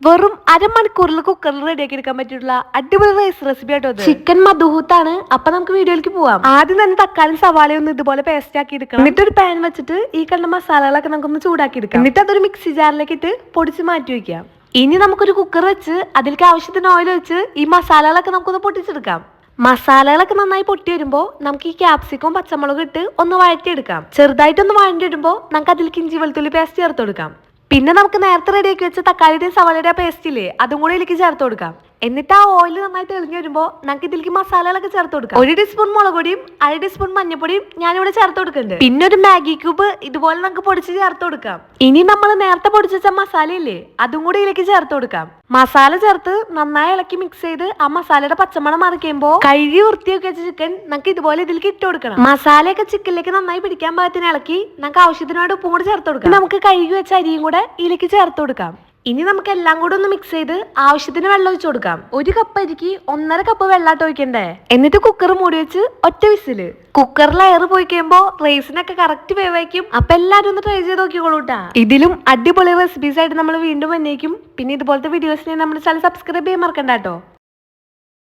വെറും അരമണിക്കൂറിൽ കുക്കറിൽ റെഡിയാക്കി എടുക്കാൻ പറ്റിയിട്ടുള്ള അടിപൊളി റൈസ് റെസിപ്പി ആട്ടോ ചിക്കൻ മധുഹൂത്താണ്. അപ്പൊ നമുക്ക് വീഡിയോയിലേക്ക് പോവാം. ആദ്യം തന്നെ തക്കാളി സവാളയും ഒന്ന് ഇതുപോലെ പേസ്റ്റ് ആക്കി എടുക്കണം. എന്നിട്ട് ഒരു പാൻ വെച്ചിട്ട് ഈ കണ്ട മസാലകളൊക്കെ നമുക്കൊന്ന് ചൂടാക്കി എടുക്കാം. എന്നിട്ട് അതൊരു മിക്സി ജാറിലേക്ക് ഇട്ട് പൊടിച്ച് മാറ്റി വെക്കാം. ഇനി നമുക്കൊരു കുക്കർ വെച്ച് അതിലേക്ക് ആവശ്യത്തിന് ഓയിൽ വെച്ച് ഈ മസാലകളൊക്കെ നമുക്കൊന്ന് പൊട്ടിച്ചെടുക്കാം. മസാലകളൊക്കെ നന്നായി പൊട്ടി വരുമ്പോൾ നമുക്ക് ഈ ക്യാപ്സിക്കും പച്ചമുളകും ഇട്ട് ഒന്ന് വഴറ്റിയെടുക്കാം. ചെറുതായിട്ടൊന്ന് വഴണ്ടിടുമ്പോൾ നമുക്ക് അതിലേക്ക് ഇഞ്ചി വെളുത്തുള്ളി പേസ്റ്റ് ചേർത്ത് കൊടുക്കാം. പിന്നെ നമുക്ക് നേരത്തെ റെഡിയാക്കി വെച്ച തക്കാളിയുടെ സവാളയുടെ പേസ്റ്റ് ഇല്ലേ, അതും കൂടെ ഇതിലേക്ക് ചേർത്ത് കൊടുക്കാം. എന്നിട്ട് ആ ഓയിൽ നന്നായി തെളിഞ്ഞു വരുമ്പോൾ നമുക്ക് ഇതിലേക്ക് മസാലകളൊക്കെ ചേർത്ത് കൊടുക്കാം. 1 ടീസ്പൂൺ മുളക് പൊടിയും 1/2 ടീസ്പൂൺ മഞ്ഞപ്പൊടിയും ഞാനിവിടെ ചേർത്ത് കൊടുക്കുന്നുണ്ട്. പിന്നെ ഒരു മാഗി ക്യൂബ് ഇതുപോലെ നമുക്ക് പൊടിച്ച് ചേർത്ത് കൊടുക്കാം. ഇനി നമ്മൾ നേരത്തെ പൊടിച്ച് വെച്ച മസാല ഇല്ലേ, അതും കൂടി ഇതിലേക്ക് ചേർത്ത് കൊടുക്കാം. മസാല ചേർത്ത് നന്നായി ഇളക്കി മിക്സ് ചെയ്ത് ആ മസാലയുടെ പച്ചമണം മറിക്കുമ്പോൾ കഴുകി വൃത്തിയൊക്കെ വെച്ച ചിക്കൻ നമുക്ക് ഇതുപോലെ ഇതിലേക്ക് ഇട്ട് കൊടുക്കണം. മസാലയൊക്കെ ചിക്കനിലേക്ക് നന്നായി പിടിക്കാൻ പാകത്തിന് ഇളക്കി നമുക്ക് ആവശ്യത്തിനായിട്ട് ഉപ്പും കൂടി ചേർത്ത് കൊടുക്കാം. നമുക്ക് കഴുകി വെച്ച അരിയും കൂടെ ഇതിലേക്ക് ചേർത്ത് കൊടുക്കാം. ഇനി നമുക്ക് എല്ലാം കൂടെ ഒന്ന് മിക്സ് ചെയ്ത് ആവശ്യത്തിന് വെള്ളം ഒഴിച്ചു കൊടുക്കാം. 1 കപ്പ് അരിക്ക് 1.5 കപ്പ് വെള്ളാട്ട് ഒഴിക്കണ്ടേ. എന്നിട്ട് കുക്കർ മൂടി വെച്ച് ഒറ്റ വിസില്. കുക്കറിൽ എയർ പോയി കഴിയുമ്പോൾ റൈസിനൊക്കെ കറക്റ്റ് വേവായിരിക്കും. അപ്പൊ എല്ലാവരും ഒന്ന് ട്രൈ ചെയ്ത് നോക്കിക്കോളൂട്ടാ. ഇതിലും അടിപൊളി റെസിപ്പീസ് ആയിട്ട് നമ്മൾ വീണ്ടും വന്നേക്കും. പിന്നെ ഇതുപോലത്തെ വീഡിയോസിനെ നമ്മുടെ ചാനൽ സബ്സ്ക്രൈബ് ചെയ്യാൻ മറക്കണ്ട കേട്ടോ.